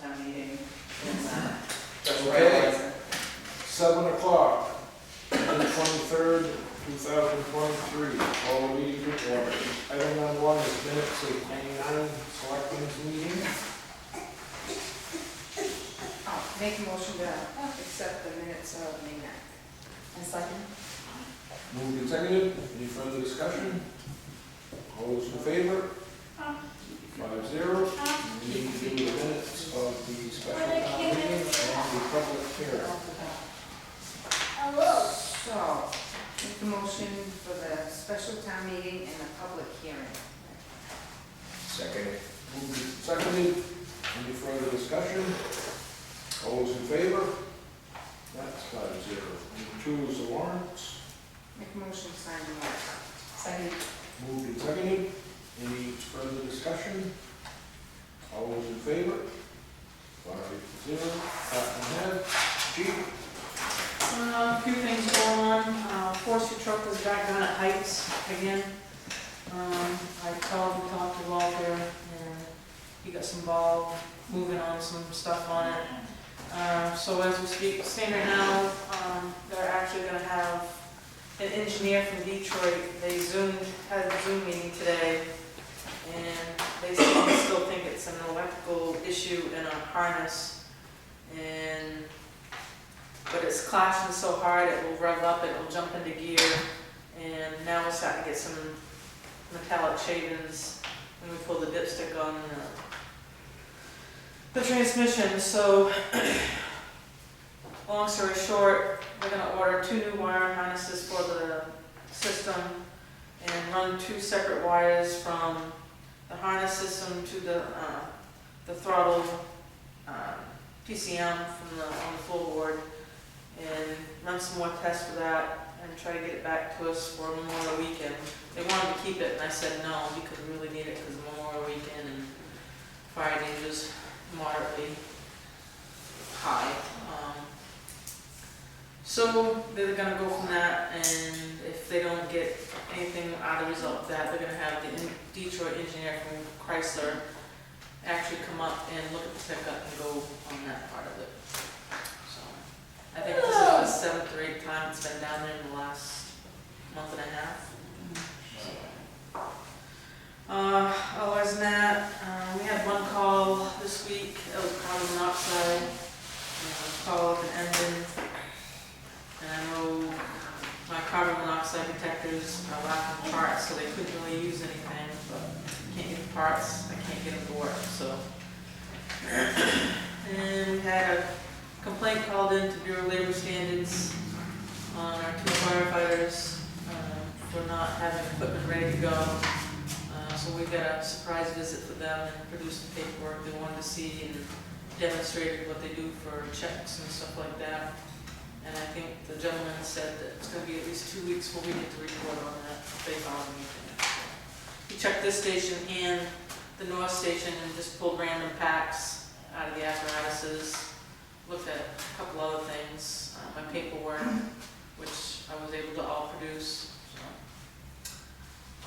town meeting. And, just Okay. realize it. 7 o'clock, May 23rd, 2023, all meeting report. Item number 1 is minutes of '99 Selectmen's meeting. Make a motion to accept the minutes of May 9th. And second? Moved and seconded, any further discussion? All those in favor? 5-0. We need to do the minutes of the special town meeting and the public hearing. So, make the motion for the special town meeting and the public hearing. Second. Moved and seconded, any further discussion? All those in favor? That's 5-0. Number 2 is the warrants. Make a motion to sign the warrant. Second. Moved and seconded. Any further discussion? All those in favor? 5-0. Department head, chief. A few things going on. Forestry truck is back down at Heights again. I talked to Walter, and he got some ball moving on some stuff on it. So as we speak, staying right now, they're actually gonna have an engineer from Detroit. They had a Zoom meeting today, and they still think it's an electrical issue in a harness, but it's clashing so hard it will rev up, it will jump into gear, and now we're starting to get some metallic shavings when we pull the dipstick on the transmission. So long story short, we're going to order 2 new wire harnesses for the system and run 2 separate wires from the harness system to the throttle PCM from on the floorboard, and run some more tests for that and try to get it back to us for Memorial Weekend. They wanted to keep it, and I said no, because we really need it because of Memorial Weekend and fire dangers moderately high. So they're going to go from that, and if they don't get anything out of the result of that, they're going to have the Detroit engineer from Chrysler actually come up and look at the pickup and go on that part of it. So I think this is the 7th or 8th time it's been down there in the last month and a half. Otherwise than that, we had one call this week. It was carbon monoxide. Call up an engine. And I know my carbon monoxide detectors are lacking parts, so they couldn't really use anything, but I can't get the parts, I can't get them to work, so. And we had a complaint called in to Bureau of Labor Standards on our 2 firefighters for not having equipment ready to go. So we got a surprise visit for them and produced some paperwork they wanted to see and demonstrated what they do for checks and stuff like that. And I think the gentleman said that it's going to be at least 2 weeks before we get to report on that if they found anything. We checked this station and the north station and just pulled random packs out of the apparatuses. Looked at a couple other things, my paperwork, which I was able to all produce. So,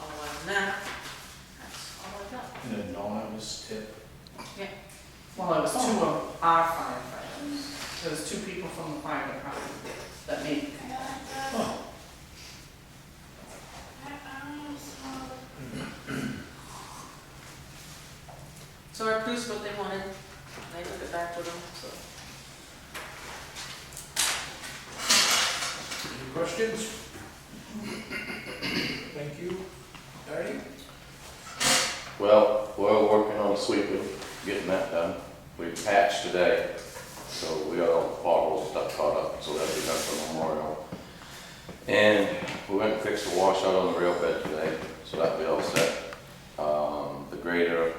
otherwise than that, that's all I got. An anonymous tip. Well, it was 2 of our firefighters. There was 2 people from the fire department that made the complaint. Oh. So I produced what they wanted. They took it back to them. So. Any questions? Thank you. Patty? Well, we're working on sweeping, getting that done. We patched today, so we got all the potholes and stuff caught up, so that'll be done for Memorial. And we went and fixed the washout on the rail bed today, so that'll be all set. The grader,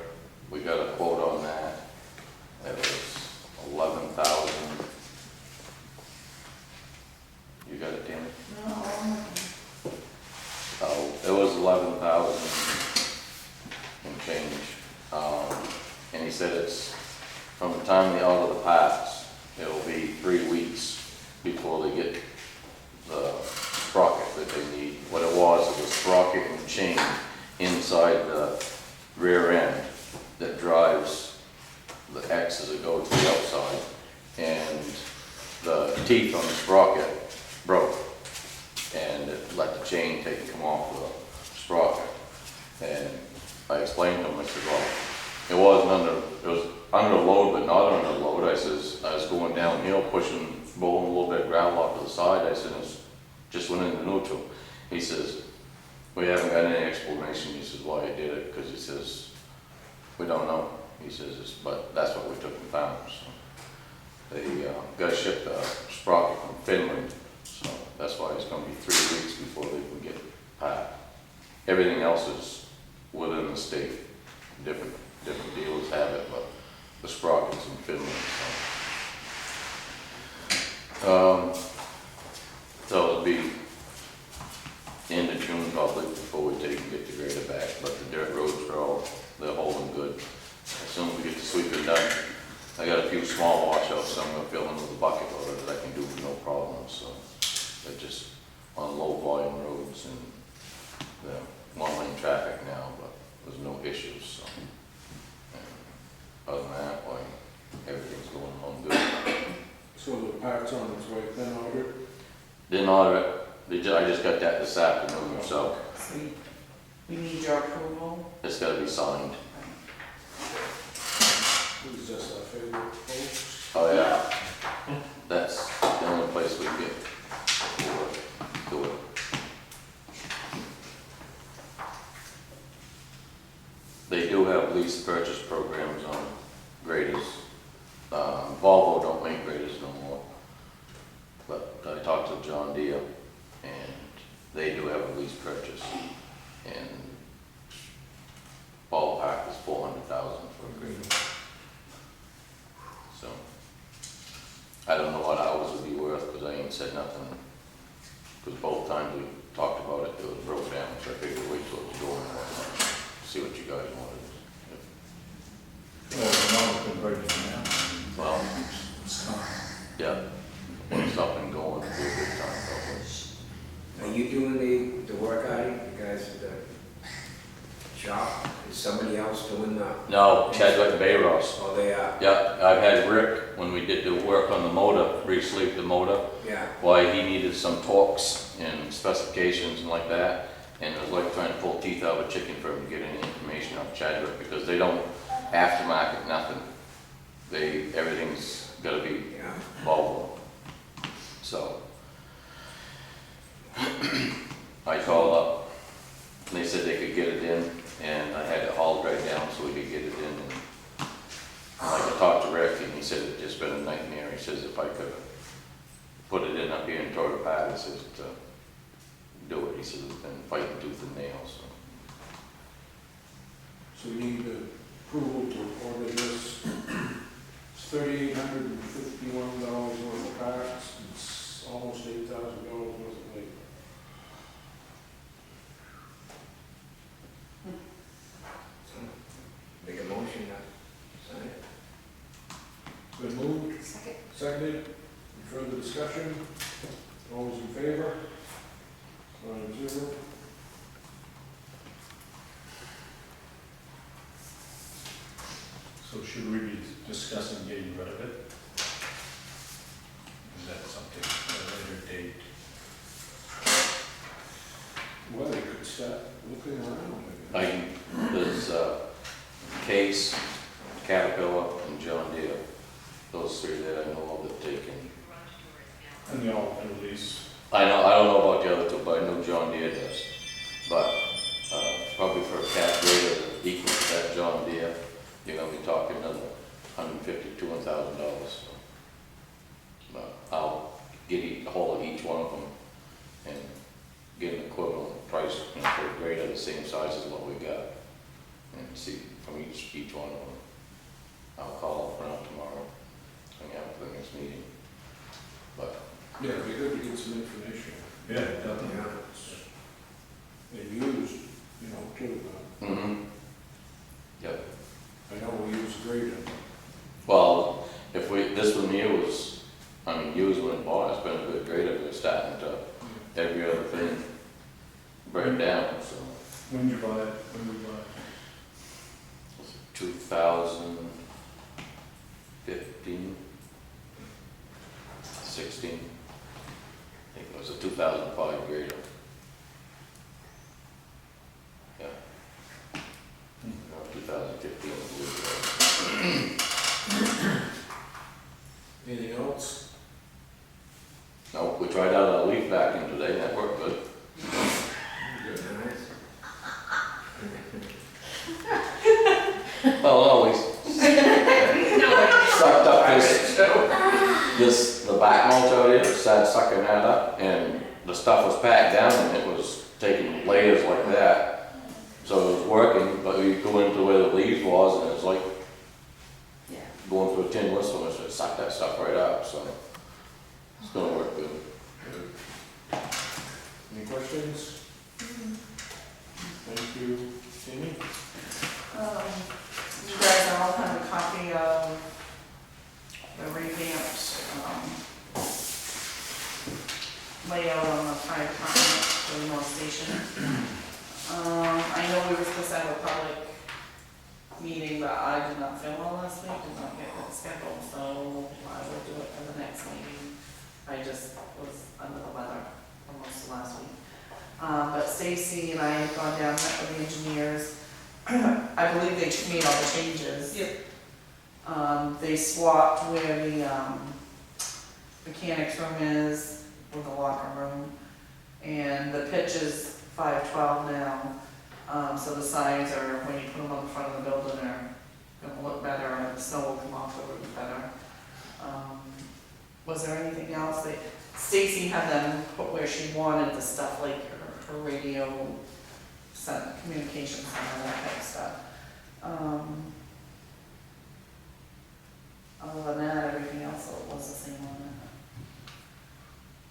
we got a quote on that. It was $11,000. You got it, Tammy? No, Oh, it was 11,000 and change. And he said it's, from the time they order the parts, it'll be 3 weeks before they get the sprocket that they need. What it was a sprocket and chain inside the rear end that drives the X as it goes to the outside, and the teeth on the sprocket broke, and it let the chain take and come off the sprocket. And I explained to him, I said, well, it was under load, but not under load. I says, I was going downhill, rolling a little bit of gravel off to the side. I said, it just went into neutral. He says, we haven't got any explanation. He says, why I did it, because he says, we don't know. He says, but that's what we took and found. So they got shipped a sprocket from Finland, so that's why it's going to be 3 weeks before they can get packed. Everything else is within the state. Different dealers have it, but the sprocket's in Finland. So it'll be the end of June probably before we take and get the grader back, but the dirt roads they're holding good. As soon as we get the sweeping done, I got a few small washouts, so I'm gonna fill in with a bucket loader that I can do with no problem, so they're just on low volume roads and the one lane traffic now, but there's no issues, so. And other than that, everything's going along good. So the parts on its way, then ordered? Didn't order it, I just got that this afternoon, so So we need your approval. it's gotta be signed. Who's just our favorite folks? Oh, yeah. That's the only place we get to do it. They do have lease purchase programs on graders. Volvo don't make graders no more. But I talked to John Deere, and they do have a lease purchase. And ballpark is $400,000 for a grader. So, I don't know what ours would be worth, because I ain't said nothing. Because both times we talked about it, it was broke down, so I figured wait till it was going, see what you guys wanted. Well, no, it's been great now. Well, It's time. yeah, when it's up and going, it'll be a good time probably. Are you doing the work out here, the guys at the shop? Is somebody else doing the? No, Chadwick Bay Ross. Oh, they are? Yeah, I've had Rick, when we did the work on the motor, re-sleep the motor, Yeah. why he needed some torques and specifications and like that. And it was like trying to pull teeth out of a chicken for him to get any information on Chadwick, because they don't aftermarket nothing. Everything's gotta be Yeah. Volvo. So, I called up, and they said they could get it in, and I had it hauled right down so we could get it in. And like I talked to Rick, and he said it'd just been a nightmare. He says if I could put it in up here and tore it apart, he says to do it. He says it's been fighting tooth and nail, so. So we need approval to order this. It's $3,851 worth of parts, it's almost $8,000 worth of labor. Make a motion to sign it. Been moved, Second. seconded, any further discussion? All those in favor? 5-0. So should we be discussing getting rid of it? Is that something at a later date? Well, they could start looking around, I guess. There's Case, Caterpillar, and John Deere. Those three that I know of that taken. And the all in lease? I don't know about the other two, but I know John Deere does. But probably for a cat grader equal to that John Deere, you're gonna be talking another $150,000 to $200,000. But I'll get a hold of each one of them and get an equivalent price, for a grader the same size as what we got, and see from each one of them. I'll call around tomorrow and have it for the next meeting. But Yeah, it'd be good to get some information. Yeah, definitely. And used, too. Yep. I know we use grader. Well, this one here was, used when it bought, it's been a good grader, but it's starting to, every other thing break down, so. When did you buy it? When did we buy it? 2000, started sucking that up, and the stuff was packed down, and it was taking layers like that. So it was working, but we go into where the leaves was, and it's like Yeah. going through a tin whistle, and it sucked that stuff right up, so it's gonna work good. Any questions? Thank you, Tammy. You guys all have a copy of the revamped, layout on the fire department for the North Station. I know we were supposed to have a public meeting, but I did not feel well last week, did not get that scheduled, so I will do it for the next meeting. I just was under the weather for most of last week. But Stacy and I have gone down, met with the engineers. I believe they made all the changes. Yep. They swapped where the, mechanics room is with the locker room. And the pitch is 512 now, so the signs are, when you put them on the front of the building, are gonna look better, and the snow will come off the roof better. Was there anything else that, Stacy had them put where she wanted the stuff, like her radio, communication center, that type of stuff. Other than that, everything else was the same on it.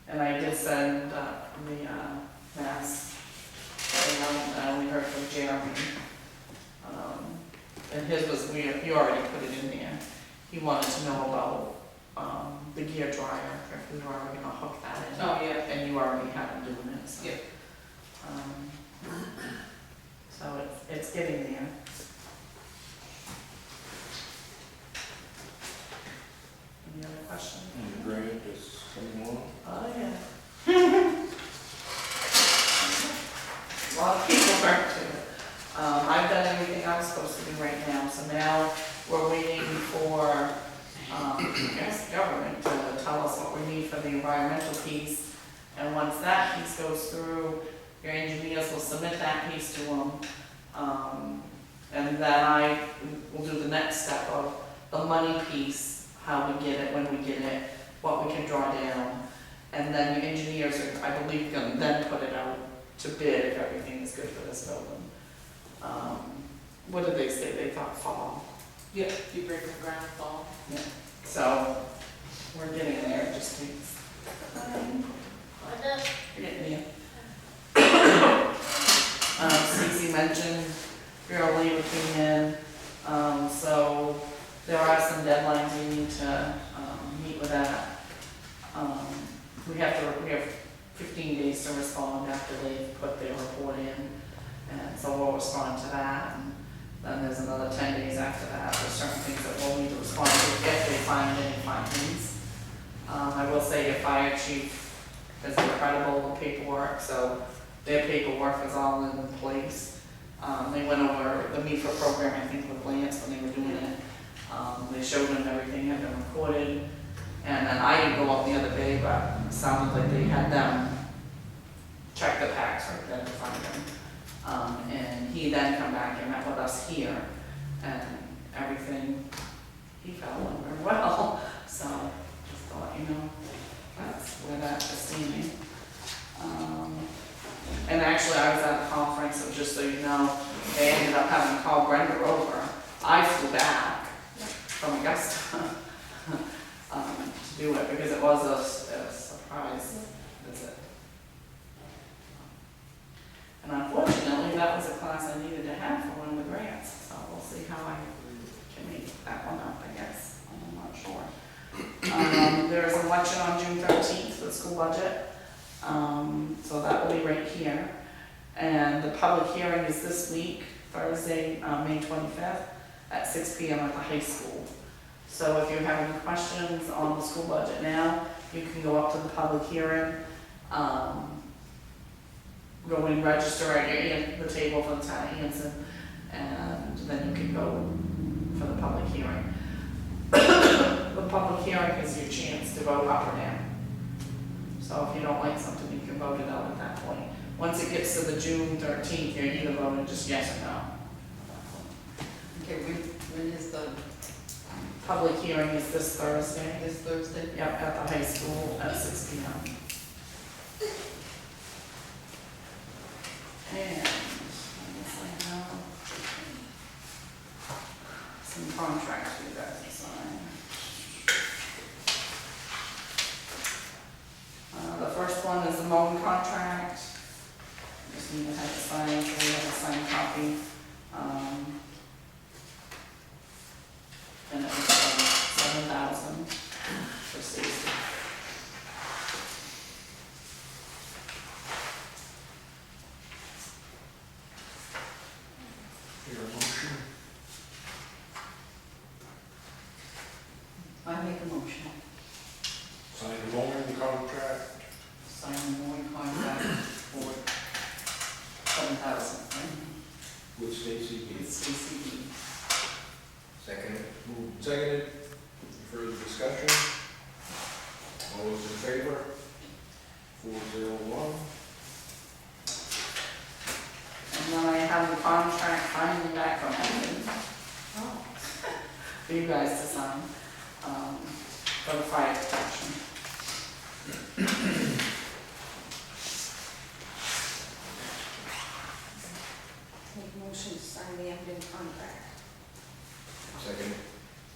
And I did send, the, mass, I only heard from Jeremy. And his was, he already put it in there. He wanted to know about, the gear dryer, if we were already gonna hook that in. Oh, yeah. And you already have him doing it, so. Yep. So it's getting there. Any other questions? And the grant is coming along. Oh, yeah. A lot of people work to it. I've done everything I was supposed to do right now, so now we're waiting for, I guess, the government to tell us what we need for the environmental piece. And once that piece goes through, your engineers will submit that piece to them. And then I will do the next step of the money piece, how we get it, when we get it, what we can draw down. And then your engineers are, I believe, gonna then put it out to bid if everything is good for this building. What did they say? They thought fall. Yep, you break the ground fall. So we're getting there, it just takes time. We're getting there. Cece mentioned Bureau of Labor came in, so there are some deadlines we need to meet with that. We have 15 days to respond after they put their report in, and so we'll respond to that. And then there's another 10 days after that. There's certain things that we'll need to respond to if they find any findings. I will say your fire chief is incredible with paperwork, so their paperwork is all in place. They went over the MEFA program, I think, with Lance when they were doing it. They showed him everything had been recorded. And then I didn't go up the other day, but it sounded like they had them check the packs right there to find them. And he then come back and met with us here, and everything, he felt went very well. So just thought, that's where that is standing. And actually, I was at a conference, so just so you know, they ended up having to call Brenda over. I flew back from Augusta to do it, because it was a surprise visit. And unfortunately, that was a class I needed to have for one of the grants, so we'll see how I can make that one up, I guess. I'm not sure. There is an election on June 13th for the school budget. So that will be right here. And the public hearing is this week, Thursday, May 25th, at 6 p.m. at the high school. So if you have any questions on the school budget now, you can go up to the public hearing, go and register at the table for the town of Anson, and then you can go for the public hearing. The public hearing is your chance to vote up or down. So if you don't like something, you can vote it out at that point. Once it gets to the June 13th, you're either voting just yes or no. Okay, when is the Public hearing is this Thursday. This Thursday. Yep, at the high school at 6 p.m. And I guess I have some contracts for you guys to sign. The first one is the mowing contract. Just need to have it signed, so we have a signed copy. And it was $7,000 for Stacy. Your motion? I make a motion. Sign the mowing contract. Sign the mowing contract for $7,000, right? With Stacy B. It's Stacy. Second. Moved and seconded. Any further discussion? All those in favor? 401. And then I have the contract finally back from Anson. For you guys to sign, for the fire protection. Make a motion to sign the Emden contract. Second.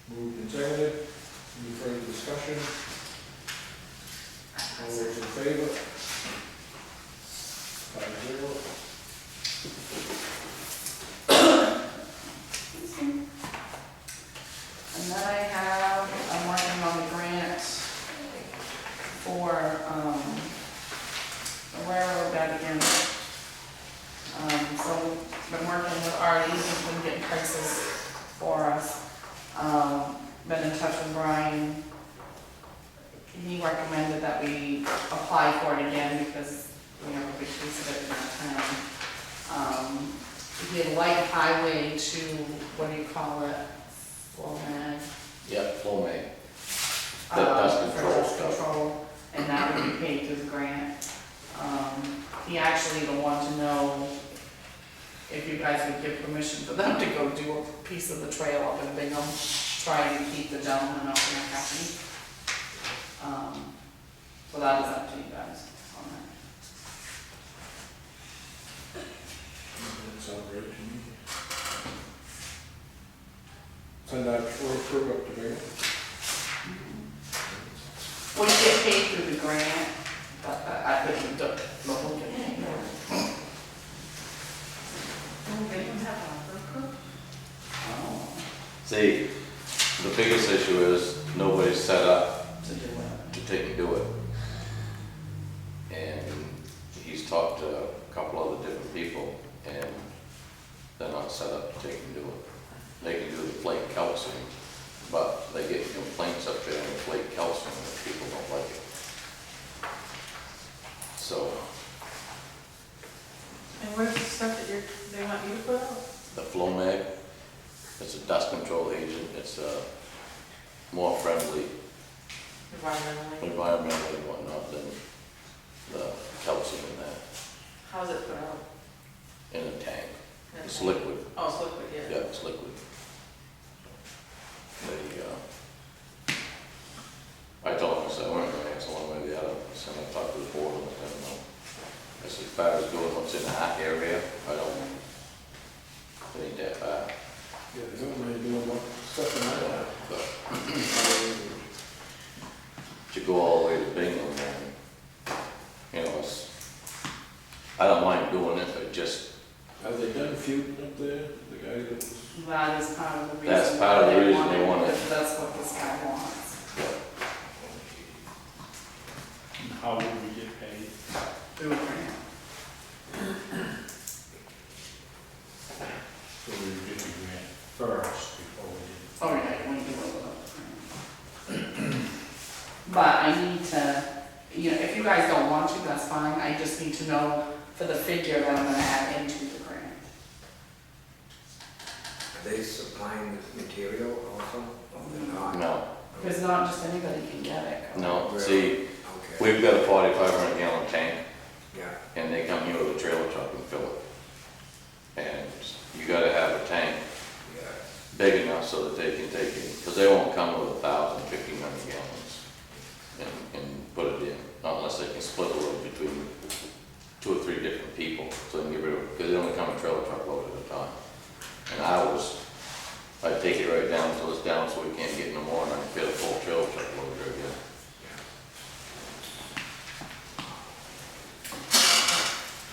Moved and seconded. Any further discussion? All those in favor? 5-0. And then I'm working on the grant for, the railroad bed again. So we've been working with Artie, he's been getting prices for us. Been in touch with Brian. He recommended that we apply for it again because we have a big piece of it in our town. We did light highway to, what do you call it? Flow mag. Yep, flow mag. Dust For control dust stuff. control, and that would be paid through the grant. He actually will want to know if you guys would give permission for them to go do a piece of the trail up in Bingham, trying to keep the gentleman up in happy. So that is up to you guys on that. That sounds great to me. Send that for up to me. Well, you get paid through the grant, but I think the local get paid. They don't have a worker. Oh, See, the biggest issue is nobody's set up to do it. to take and do it. And he's talked to a couple other different people, and they're not set up to take and do it. They can do the flake calcium, but they get complaints up there on the flake calcium, and people don't like it. So, And where's the stuff that they want you to put out? the flow mag, it's a dust control agent, it's more friendly Environmentally. environmentally and whatnot than the calcium in that, How's it put out? in a tank. It's liquid, Oh, it's liquid, yeah. yeah, it's liquid. I told him, I said, we're not gonna answer one way or the other, I said, I talked to the board, and I don't know. I said, as far as doing what's in that area, I don't, it ain't that bad. Yeah, they don't really do much stuff in that. But to go all the way to Bingham, and, you know, it's, I don't mind doing it, but just, Have they done feuding up there? The guy that was, That is part of the reason. That's part of the why reason they want it. because that's what this guy wants. And how would we get paid? Through a grant. So we would get the grant first before we did. Oh, yeah, when you do it without the grant. But I need to, if you guys don't want to, that's fine, I just need to know for the figure that I'm gonna add into the grant. Are they supplying the material also? Or they're not? no, Because not just anybody can get it. no, Really? see, Okay. we've got a 4,500 gallon tank, Yeah, and they come here with a trailer truck and fill it. And you gotta have a tank yeah. big enough so that they can take it, because they won't come with 1,000 gallons and put it in, not unless they can split the load between 2 or 3 different people, so they can get rid of it, because they only come a trailer truck load at a time. And I take it right down until it's down so we can't get no more, and I can fit a full trailer truck load right again.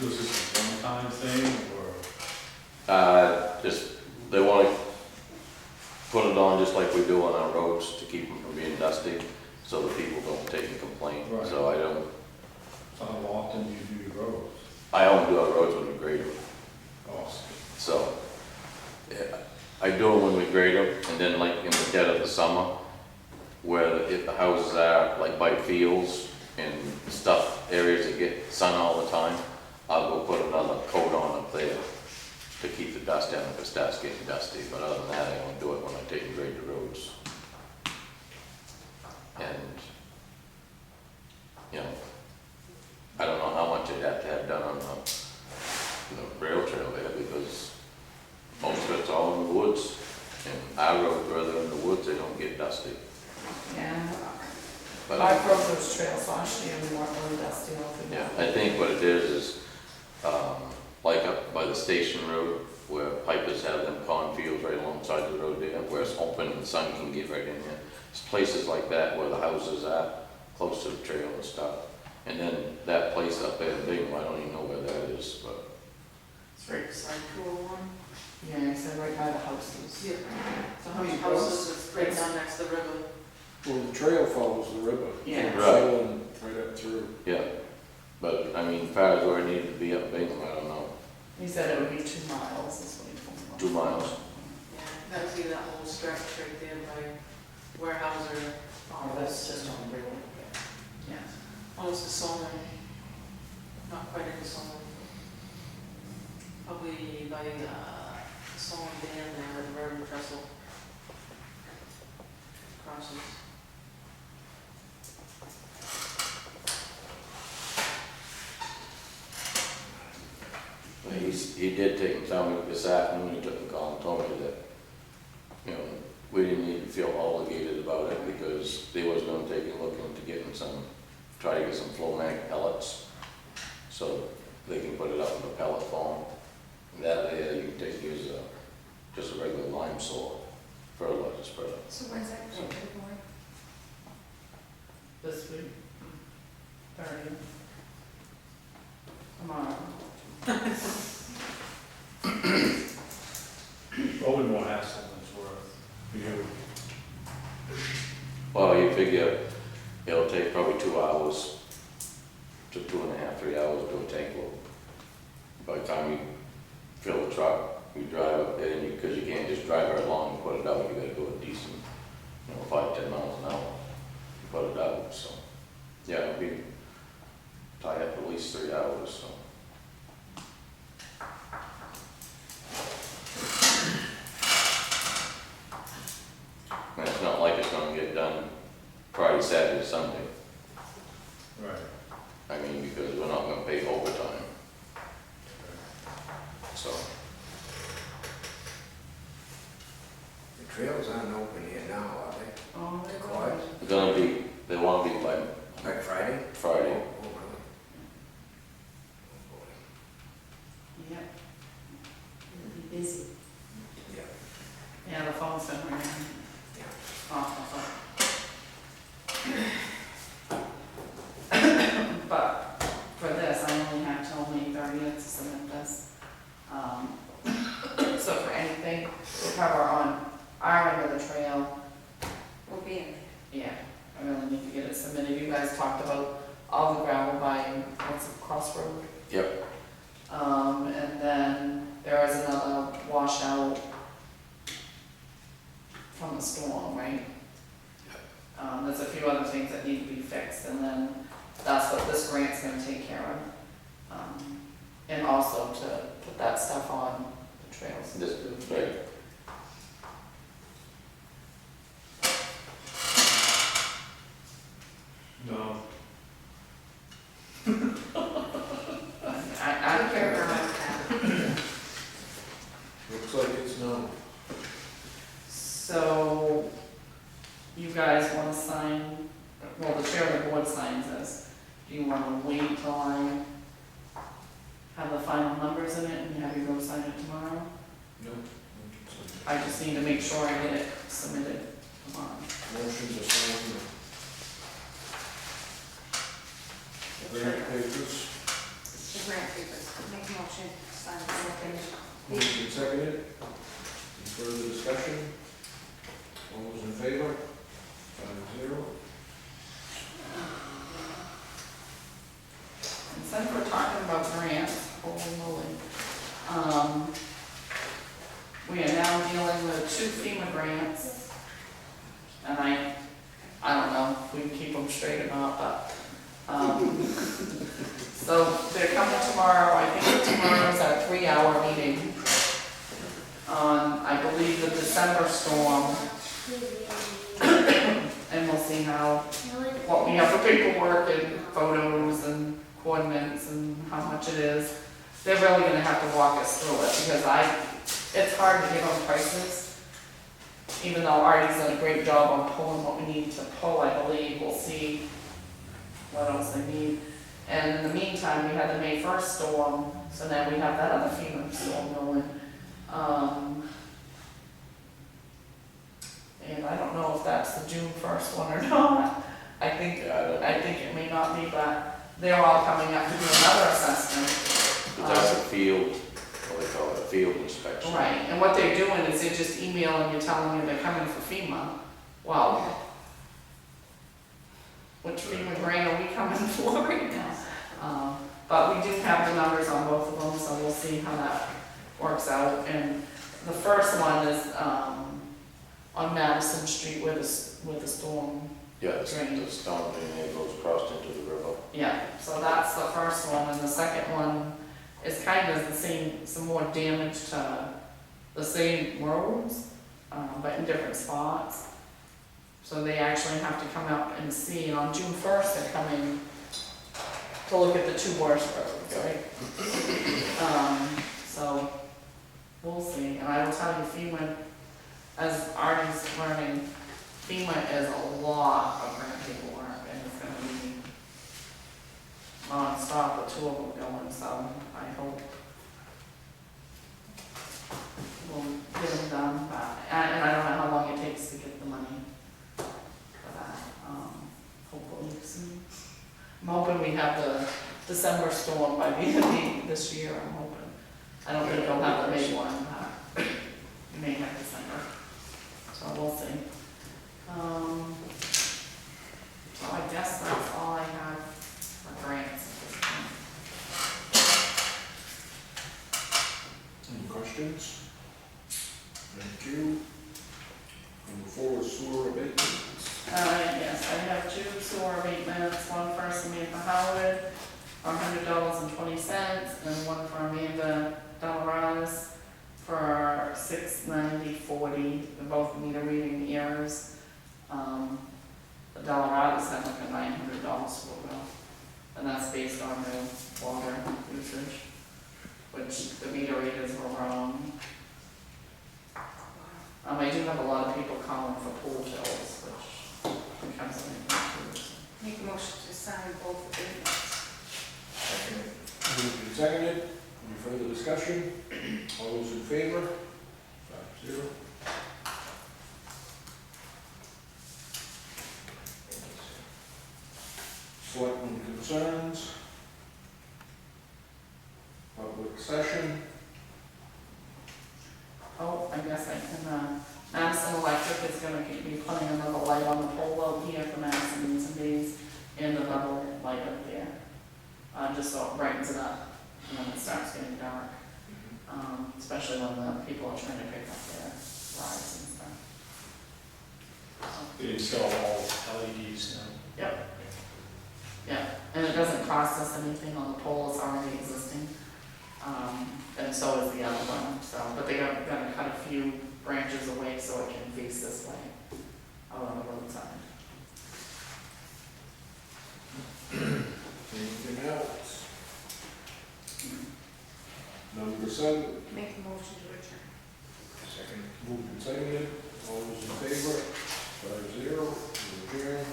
Was this a one-time thing, or? Just, they want to put it on just like we do on our roads to keep them from being dusty, so that people don't take and complain. Right. So I don't, How often do you do your roads? I only do our roads when we grade them. Awesome. So, yeah, I do them when we grade them, and then like in the dead of the summer, where if the houses are like by fields and stuff, areas that get sun all the time, I'll go put another coat on up there to keep the dust down if it starts getting dusty, but other than that, I only do it when I take and grade the roads. And, you know, I don't know how much I'd have to have done on the rail trail there, because most of it's all in the woods. And our roads, where they're in the woods, they don't get dusty. Yeah. But I broke those trails last year, we weren't really dusty off the yeah, I think what it is, like up by the station road, where pipers have them cornfields right alongside the road there, where it's open and the sun can get right in there. It's places like that where the houses are, close to the trail and stuff. And then that place up there in Bingham, I don't even know where that is, but It's right beside 201. Yeah, I said right by the houses. Yeah. So how many houses is right down next to the river? Well, the trail follows the river. Yeah. From Right. Salem right up through. yeah. But, I mean, as far as where it needed to be up Bingham, I don't know. He said it would be 2 miles, is what he told me. 2 miles. Yeah, that would be that whole stretch right there by Warehouser. Oh, that's just on the road. Yeah. Almost to Solon. Not quite into Solon. Probably by Solon Dam there, where the railroad trestle crosses. But he did take and tell me this afternoon, he took a call and told me that, you know, we didn't need to feel obligated about it, because they was gonna take a look into getting some, try to get some flow mag pellets, so they can put it up in the pellet form. That there, you can take, use just a regular lime soil fertilizer spreader. So when's that going to be? This week. 30. Tomorrow. What would more hassle than it's worth for you? Well, you figure it'll take probably 2 hours to 2.5, 3 hours to do a tank load. By the time you fill the truck, you drive up there, and because you can't just drive right along and put it out, you gotta go a decent, 5-10 miles an hour to put it out, so. Yeah, it'll be tie up at least 3 hours, so. And it's not like it's gonna get done Friday, Saturday, Sunday. Right. I mean, because we're not gonna pay overtime, so. The trails aren't open here now, are they? Oh, The they're quad? They're gonna be, they wanna be by Like Friday? Friday. Oh, really? Oh, Yep. It'll be busy. boy. Yeah, Yeah, the phone's been ringing. yeah. Off. But for this, I only have till May 30th to submit this. So for anything to cover on our end of the trail, We'll be in there. yeah, I really need to get it submitted. You guys talked about all the gravel by, what's it, Crossroad? Yep. And then there is another washout from the storm, right? There's a few other things that need to be fixed, and then that's what this grant's gonna take care of. And also to put that stuff on the trails. This, right. No. I don't care. Looks like it's no. So, you guys wanna sign, well, the chair of the board signs this. Do you wanna wait till I have the final numbers in it and have you go sign it tomorrow? No. I just need to make sure I get it submitted tomorrow. Motion to sign the grant papers. The grant papers, make a motion, sign the second. Moved and seconded. Any further discussion? All those in favor? 5-0. And since we're talking about grants, holy moly, we are now dealing with 2 FEMA grants. And I don't know if we can keep them straight or not, but, so they're coming tomorrow. I think tomorrow's our 3-hour meeting on, I believe, the December storm. And we'll see what we have for paperwork and photos and coordinates and how much it is. They're really gonna have to walk us through it because it's hard to give them prices. Even though Artie's done a great job on pulling what we need to pull, I believe, we'll see what else they need. And in the meantime, we had the May 1st storm, so now we have that other FEMA storm going. And I don't know if that's the June 1st one or not. I think it may not be, but they're all coming up to do another assessment. But that's a field, what they call it, a field inspection. Right, and what they're doing is they're just emailing you, telling you they're coming for FEMA. Well, which FEMA grant are we coming for right now? But we do have the numbers on both of them, so we'll see how that works out. And the first one is, on Madison Street where the storm. Yeah, the stone drain goes across into the river. Yeah, so that's the first one, and the second one is kind of the same, some more damage to the same roads, but in different spots. So they actually have to come out and see, and on June 1st, they're coming to look at the 2 worst roads, right? So, we'll see, and I will tell you, FEMA, as Artie's learning, FEMA is a lot of grant paperwork, and it's gonna be non-stop, the 2 of them going, so I hope we'll get them done, but, and I don't know how long it takes to get the money for that, hopefully soon. I'm hoping we have the December storm by the end of this year, I'm hoping. I don't think they'll have the May one, but we may have December, so we'll see. So I guess that's all I have for grants at this point. Any questions? Thank you. Number 4 is sewer abatements. Yes, I have 2 sewer abatements, one for Samantha Howard for $100.20, and one for Amanda Delaraz for $690.40. They both need a reading errors. The Delaraz had like a $900 school bill, and that's based on the water usage, which the meter readers were wrong. I do have a lot of people calling for pool bills, which becomes an issue. Make a motion to sign both agreements. Moved and seconded. Any further discussion? All those in favor? 5-0. Selectmen concerns. Public session. Oh, I guess I can, Anson Electric is gonna be putting another light on the pole out here for Madison and some days, and another light up there. Just so it brightens it up when it starts getting dark, especially when the people are trying to pick up their rides and stuff. They install all LEDs now. Yep. Yeah, and it doesn't cost us anything on the pole, it's already existing. And so is the other one, so, but they got to cut a few branches away so it can face this way, out on the roadside. Anything else? Number 7. Make a motion to adjourn. Second. Moved and seconded, all those in favor, 5-0, we adjourn.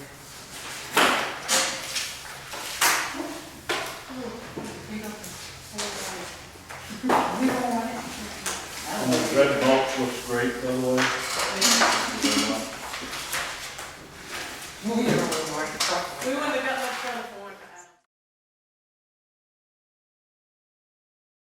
And the red mulch looks great, by the way. Very much. Moving